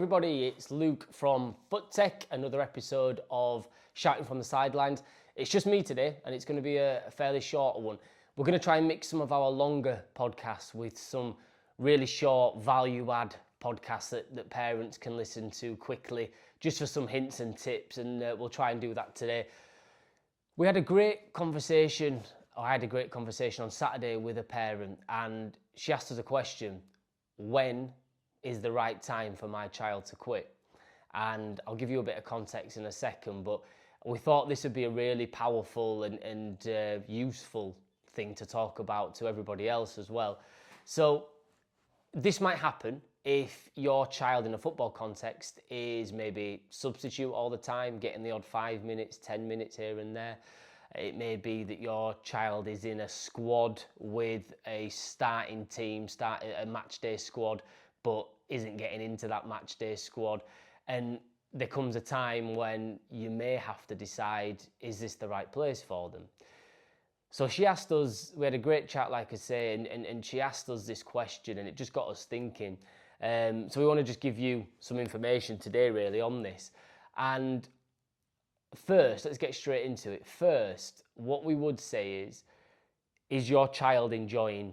everybody, it's Luke from Foot Tech, another episode of Shouting From The Sidelines. It's just me today, and it's going to be a fairly short one. We're going to try and mix some of our longer podcasts with some really short value-add podcasts that parents can listen to quickly, just for some hints and tips, and we'll try and do that today. I had a great conversation on Saturday with a parent, and she asked us a question: when is the right time for my child to quit? And I'll give you a bit of context in a second, but we thought this would be a really powerful and useful thing to talk about to everybody else as well. So this might happen if your child in a football context is maybe substitute all the time, getting the odd 5 minutes, 10 minutes here and there. It may be that your child is in a squad with a starting team, a match day squad, but isn't getting into that match day squad. And there comes a time when you may have to decide, is this the right place for them? So she asked us, we had a great chat, like I say, and she asked us this question, and it just got us thinking. So we want to just give you some information today, really, on this. And first, let's get straight into it. First, what we would say is your child enjoying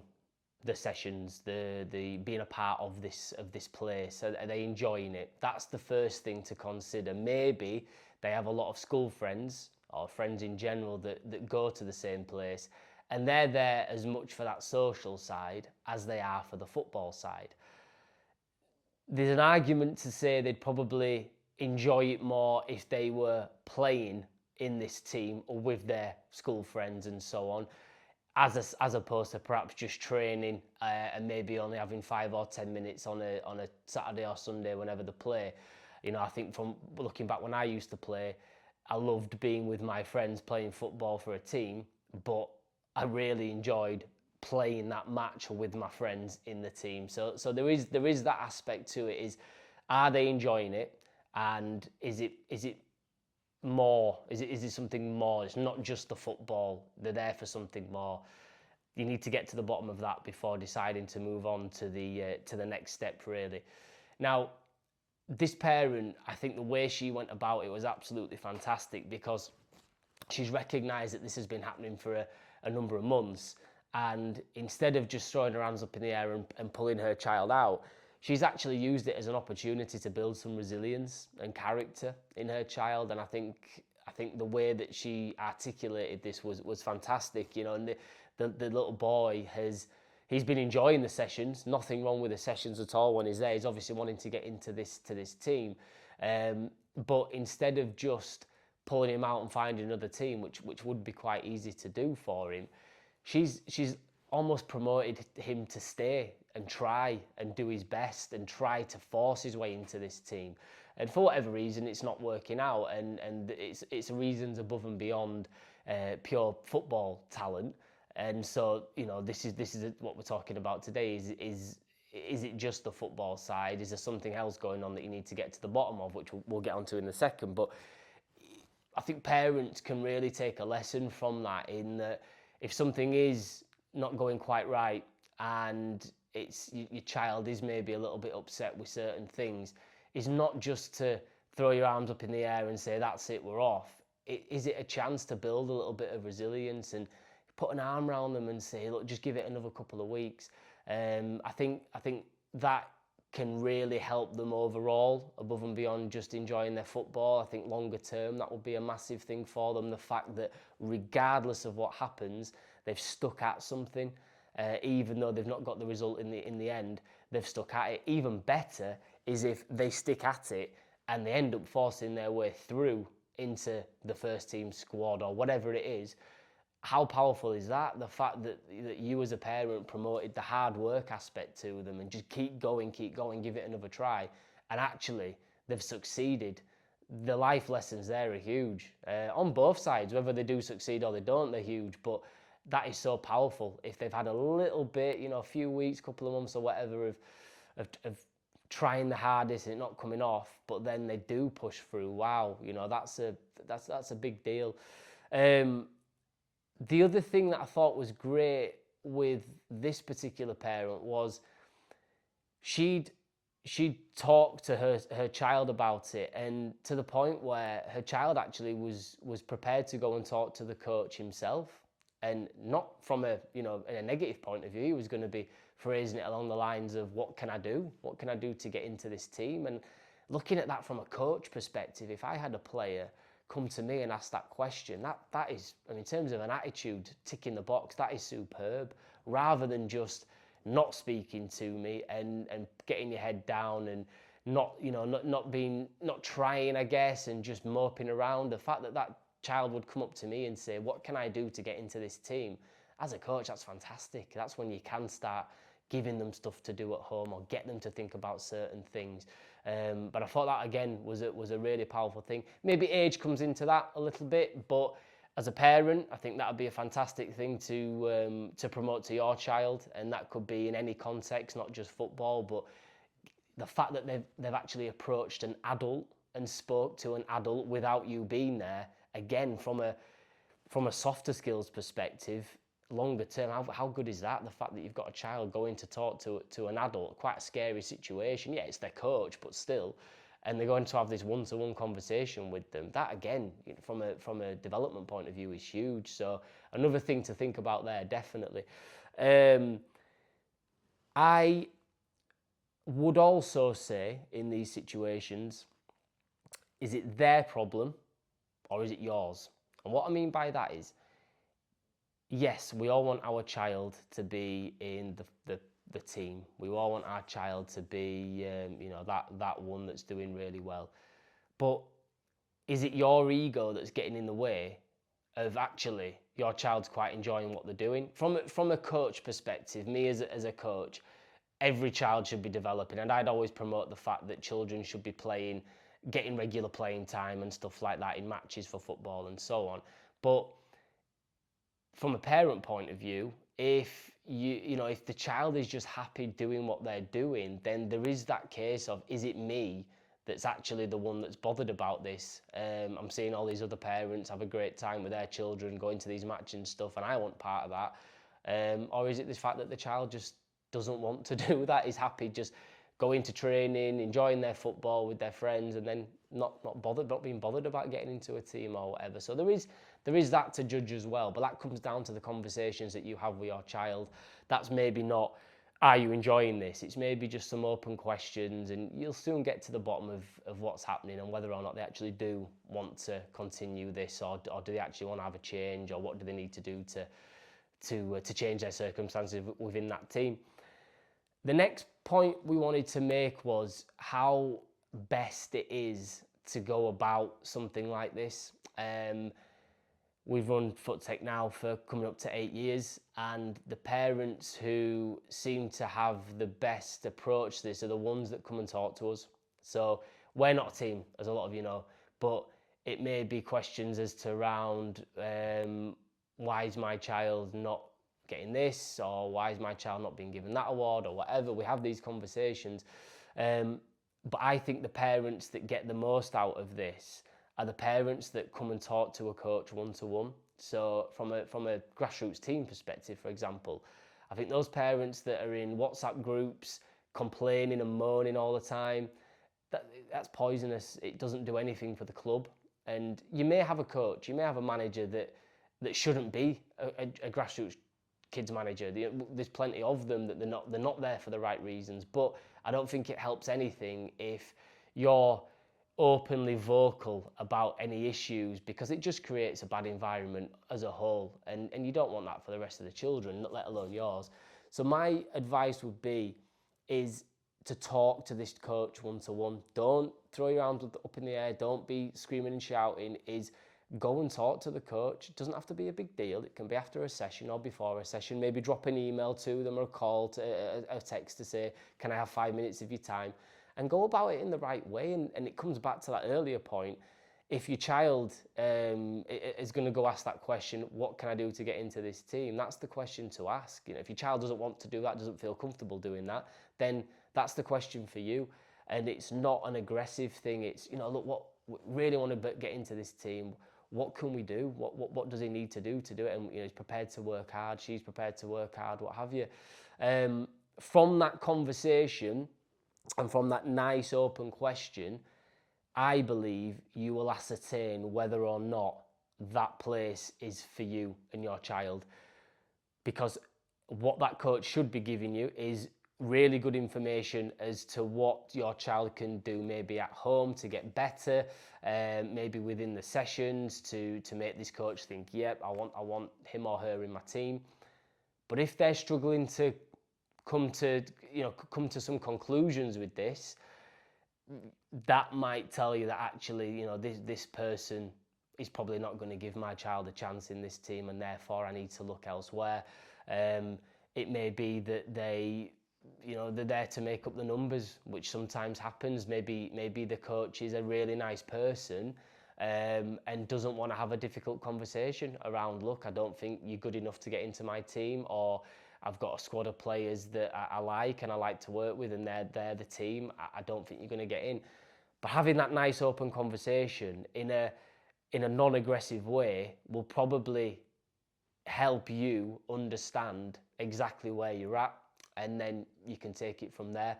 the sessions, the being a part of this place? Are they enjoying it? That's the first thing to consider. Maybe they have a lot of school friends or friends in general that go to the same place, and they're there as much for that social side as they are for the football side. There's an argument to say they'd probably enjoy it more if they were playing in this team or with their school friends and so on, as opposed to perhaps just training and maybe only having 5 or 10 minutes on a Saturday or Sunday whenever they play. You know, I think from looking back when I used to play, I loved being with my friends playing football for a team, but I really enjoyed playing that match with my friends in the team. So there is that aspect to it. Is, are they enjoying it, and is it more? Is it something more? It's not just the football. They're there for something more. You need to get to the bottom of that before deciding to move on to the next step, really. Now, this parent, I think the way she went about it was absolutely fantastic, because she's recognised that this has been happening for a number of months, and instead of just throwing her hands up in the air and pulling her child out, she's actually used it as an opportunity to build some resilience and character in her child. And I think the way that she articulated this was fantastic, you know. And the little boy he's been enjoying the sessions. Nothing wrong with the sessions at all when he's there. He's obviously wanting to get into this team, but instead of just pulling him out and finding another team, which would be quite easy to do for him, she's almost promoted him to stay and try and do his best and try to force his way into this team. And for whatever reason, it's not working out, and it's reasons above and beyond pure football talent. And so, you know, this is what we're talking about today. Is it just the football side? Is there something else going on that you need to get to the bottom of, which we'll get onto in a second? But I think parents can really take a lesson from that, in that if something is not going quite right and your child is maybe a little bit upset with certain things, is not just to throw your arms up in the air and say, that's it, we're off. Is it a chance to build a little bit of resilience and put an arm around them and say, look, just give it another couple of weeks? I think that can really help them overall, above and beyond just enjoying their football. I think longer term, that would be a massive thing for them. The fact that regardless of what happens, they've stuck at something, even though they've not got the result in the end, they've stuck at it. Even better is if they stick at it and they end up forcing their way through into the first team squad or whatever it is. How powerful is that? The fact that you as a parent promoted the hard work aspect to them and just keep going, give it another try. And actually, they've succeeded. The life lessons there are huge. On both sides, whether they do succeed or they don't, they're huge. But that is so powerful. If they've had a little bit, you know, a few weeks, couple of months or whatever of trying the hardest and it not coming off, but then they do push through. Wow, you know, that's a big deal. The other thing that I thought was great with this particular parent was she'd she talked to her child about it, and to the point where her child actually was prepared to go and talk to the coach himself, and not from a in a negative point of view. He was going to be phrasing it along the lines of, what can I do? What can I do to get into this team? And looking at that from a coach perspective, if I had a player come to me and ask that question, that is, I mean, in terms of an attitude, ticking the box, that is superb, rather than just not speaking to me and getting your head down and not trying, I guess, and just moping around. The fact that that child would come up to me and say, what can I do to get into this team? As a coach, that's fantastic. That's when you can start giving them stuff to do at home or get them to think about certain things. But I thought that again was a really powerful thing. Maybe age comes into that a little bit, but as a parent, I think that would be a fantastic thing to promote to your child, and that could be in any context, not just football. But the fact that they've actually approached an adult and spoke to an adult without you being there, again, from a softer skills perspective, longer term, how good is that? The fact that you've got a child going to talk to an adult, quite a scary situation. Yeah, it's their coach, but still, and they're going to have this one-to-one conversation with them. That again, from a development point of view, is huge. So another thing to think about there, definitely. I would also say in these situations, is it their problem or is it yours? And what I mean by that is, yes, we all want our child to be in the team. We all want our child to be, that one that's doing really well. But is it your ego that's getting in the way of actually your child's quite enjoying what they're doing? From a coach perspective, me as a coach, every child should be developing, and I'd always promote the fact that children should be playing, getting regular playing time and stuff like that in matches for football and so on. But from a parent point of view, if if the child is just happy doing what they're doing, then there is that case of, is it me that's actually the one that's bothered about this? I'm seeing all these other parents have a great time with their children, going to these matches and stuff, and I want part of that. Or is it this fact that the child just doesn't want to do that, is happy just going to training, enjoying their football with their friends, and then not being bothered about getting into a team or whatever? So there is that to judge as well, but that comes down to the conversations that you have with your child. That's maybe not, are you enjoying this? It's maybe just some open questions, and you'll soon get to the bottom of what's happening and whether or not they actually do want to continue this, or do they actually want to have a change, or what do they need to do to change their circumstances within that team. The next point we wanted to make was how best it is to go about something like this. We've run FootTech now for coming up to 8 years, and the parents who seem to have the best approach to this are the ones that come and talk to us. So we're not a team, as a lot of you know, but it may be questions as to around why is my child not getting this, or why is my child not being given that award, or whatever. We have these conversations, but I think the parents that get the most out of this are the parents that come and talk to a coach one-to-one. So from a grassroots team perspective, for example, I think those parents that are in WhatsApp groups complaining and moaning all the time, that's poisonous. It doesn't do anything for the club. And you may have a coach, you may have a manager that shouldn't be a grassroots kids manager. There's plenty of them that they're not there for the right reasons. But I don't think it helps anything if you're openly vocal about any issues, because it just creates a bad environment as a whole, and you don't want that for the rest of the children, let alone yours. So my advice would be is to talk to this coach one-to-one. Don't throw your arms up in the air, don't be screaming and shouting. Is go and talk to the coach. It doesn't have to be a big deal. It can be after a session or before a session. Maybe drop an email to them, or a call, a text to say, can I have 5 minutes of your time? And go about it in the right way. And it comes back to that earlier point. If your child is going to go ask that question, what can I do to get into this team? That's the question to ask. If your child doesn't want to do that, doesn't feel comfortable doing that, then that's the question for you. And it's not an aggressive thing. It's, look, what really want to get into this team. What can we do? What does he need to do it? And he's prepared to work hard. She's prepared to work hard. What have you? From that conversation, And from that nice open question, I believe you will ascertain whether or not that place is for you and your child. Because what that coach should be giving you is really good information as to what your child can do, maybe at home to get better, maybe within the sessions to make this coach think, yep, I want him or her in my team. But if they're struggling to come to some conclusions with this, that might tell you that actually, this person is probably not going to give my child a chance in this team, and therefore I need to look elsewhere. It may be that they're there to make up the numbers, which sometimes happens. Maybe the coach is a really nice person, and doesn't want to have a difficult conversation around, look, I don't think you're good enough to get into my team, or I've got a squad of players that I like and I like to work with, and they're the team. I don't think you're going to get in. But having that nice open conversation in a non-aggressive way will probably help you understand exactly where you're at, and then you can take it from there.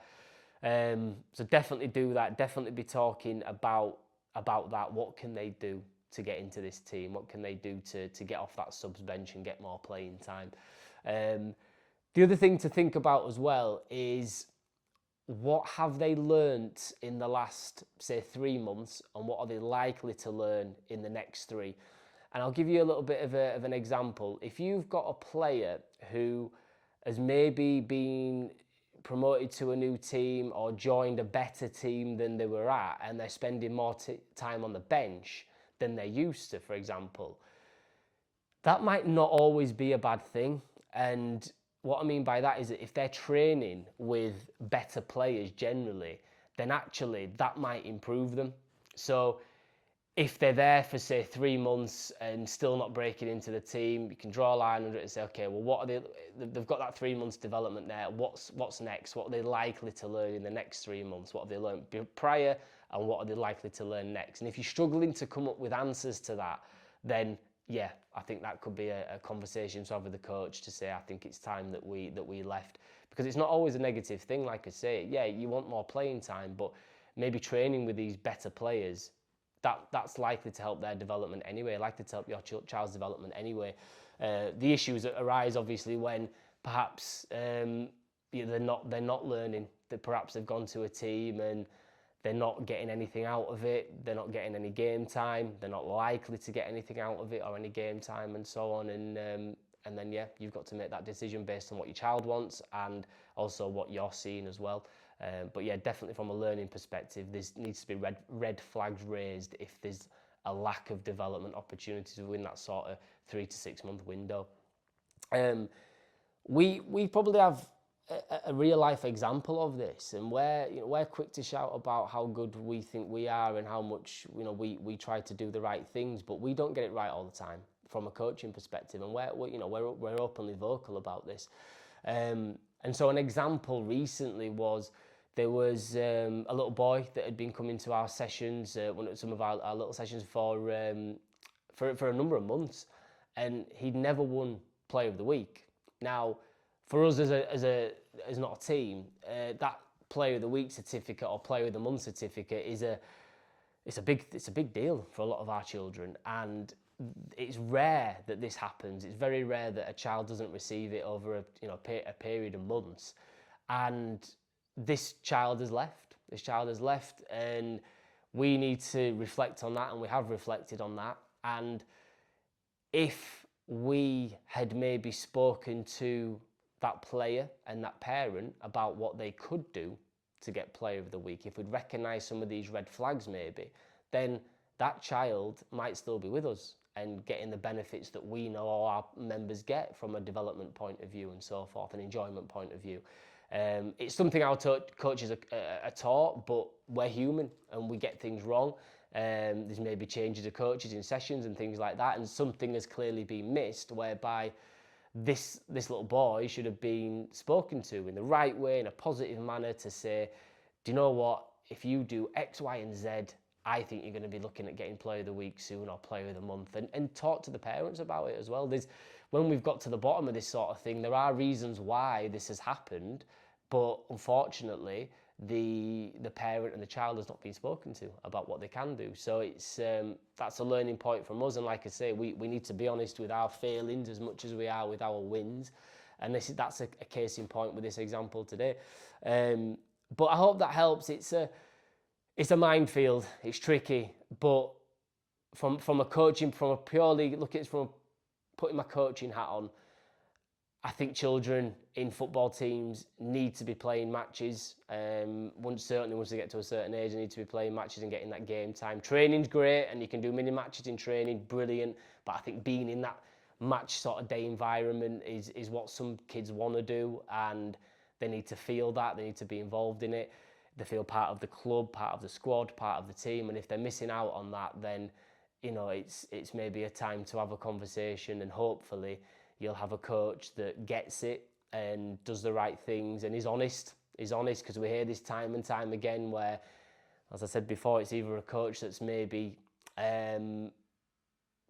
So definitely do that. Definitely be talking about that. What can they do to get into this team? What can they do to get off that subs bench and get more playing time? The other thing to think about as well is, what have they learnt in the last, say, 3 months, and what are they likely to learn in the next 3? And I'll give you a little bit of an example. If you've got a player who has maybe been promoted to a new team or joined a better team than they were at, and they're spending more time on the bench than they're used to, for example, that might not always be a bad thing. And what I mean by that is that if they're training with better players generally, then actually that might improve them. So if they're there for, say, 3 months and still not breaking into the team, you can draw a line under it and say, okay, well, what are they've got that 3 months development there. What's next? What are they likely to learn in the next 3 months? What have they learned prior, and what are they likely to learn next? And if you're struggling to come up with answers to that, then yeah, I think that could be a conversation to have with the coach, to say, I think it's time that we left. Because it's not always a negative thing, like I say. Yeah, you want more playing time, but maybe training with these better players, that's likely to help their development anyway, likely to help your child's development anyway. The issues that arise, obviously, when perhaps they're not learning, that perhaps they've gone to a team and they're not getting anything out of it, they're not getting any game time, they're not likely to get anything out of it or any game time, and so on. And then, yeah, you've got to make that decision based on what your child wants and also what you're seeing as well. But yeah, definitely from a learning perspective, there needs to be red flags raised if there's a lack of development opportunities within that sort of 3 to 6 month window. We probably have a real life example of this, and we're quick to shout about how good we think we are and how much we try to do the right things, but we don't get it right all the time from a coaching perspective, and we're openly vocal about this. And so an example recently was, there was a little boy that had been coming to our sessions, some of our little sessions for a number of months, and he'd never won Player of the Week. Now, for us as not a team, that Player of the Week certificate or Player of the Month certificate it's a big deal for a lot of our children, and it's rare that this happens. It's very rare that a child doesn't receive it over a period of months, and this child has left. And we need to reflect on that, and we have reflected on that. And if we had maybe spoken to that player and that parent about what they could do to get Player of the Week, if we'd recognised some of these red flags maybe, then that child might still be with us and getting the benefits that we know all our members get from a development point of view and so forth, an enjoyment point of view. It's something our coaches are taught, but we're human and we get things wrong. There's maybe changes of coaches in sessions and things like that, and something has clearly been missed, whereby this little boy should have been spoken to in the right way, in a positive manner, to say, do you know what, if you do X, Y, and Z, I think you're going to be looking at getting Player of the Week soon, or Player of the Month, and talk to the parents about it as well. When we've got to the bottom of this sort of thing, there are reasons why this has happened, but unfortunately, the parent and the child has not been spoken to about what they can do. So it's that's a learning point from us. And like I say, we need to be honest with our failings as much as we are with our wins. And that's a case in point with this example today. But I hope that helps. It's a minefield. It's tricky, but from a coaching, from a purely look at it from putting my coaching hat on, I think children in football teams need to be playing matches. Certainly once they get to a certain age, they need to be playing matches and getting that game time. Training's great, and you can do mini matches in training, brilliant. But I think being in that match sort of day environment is what some kids want to do, and they need to feel that. They need to be involved in it. They feel part of the club, part of the squad, part of the team. And if they're missing out on that, then it's maybe a time to have a conversation, and hopefully you'll have a coach that gets it and does the right things and is honest, because we hear this time and time again where, as I said before, it's either a coach that's maybe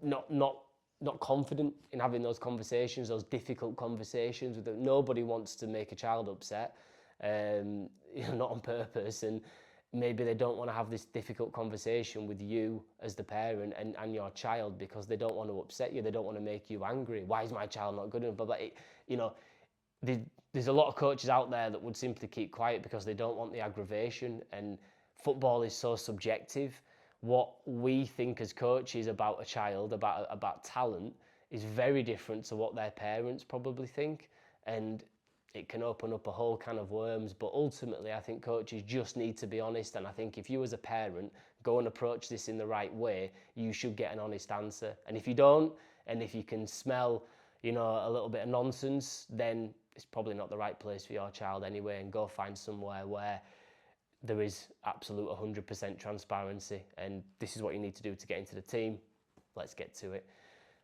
not confident in having those conversations, those difficult conversations. Nobody wants to make a child upset, not on purpose, and maybe they don't want to have this difficult conversation with you as the parent and your child because they don't want to upset you. They don't want to make you angry. Why is my child not good enough? But there's a lot of coaches out there that would simply keep quiet because they don't want the aggravation. And football is so subjective. What we think as coaches about a child, about talent, is very different to what their parents probably think. And it can open up a whole can of worms, but ultimately I think coaches just need to be honest. And I think if you as a parent go and approach this in the right way, you should get an honest answer. And if you don't, and if you can smell, a little bit of nonsense, then it's probably not the right place for your child anyway, and go find somewhere where there is absolute 100% transparency. And this is what you need to do to get into the team. Let's get to it.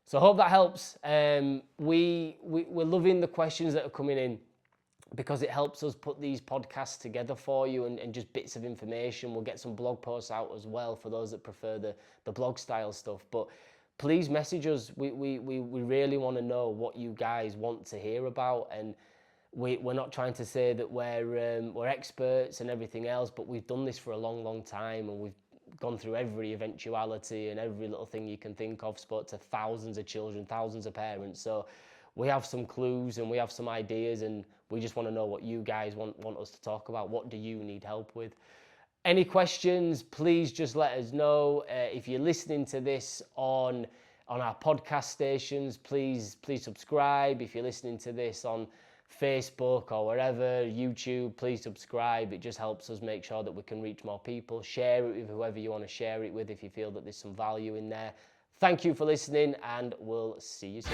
So I hope that helps. We're loving the questions that are coming in, because it helps us put these podcasts together for you and just bits of information. We'll get some blog posts out as well for those that prefer the blog style stuff. But please message us. We really want to know what you guys want to hear about. And we're not trying to say that we're experts and everything else, but we've done this for a long, long time, and we've gone through every eventuality and every little thing you can think of, spoke to thousands of children, thousands of parents. So we have some clues and we have some ideas, and we just want to know what you guys want us to talk about. What do you need help with? Any questions, please just let us know. If you're listening to this on our podcast stations, please subscribe. If you're listening to this on Facebook or wherever, YouTube, please subscribe. It just helps us make sure that we can reach more people. Share it with whoever you want to share it with if you feel that there's some value in there. Thank you for listening, and we'll see you soon.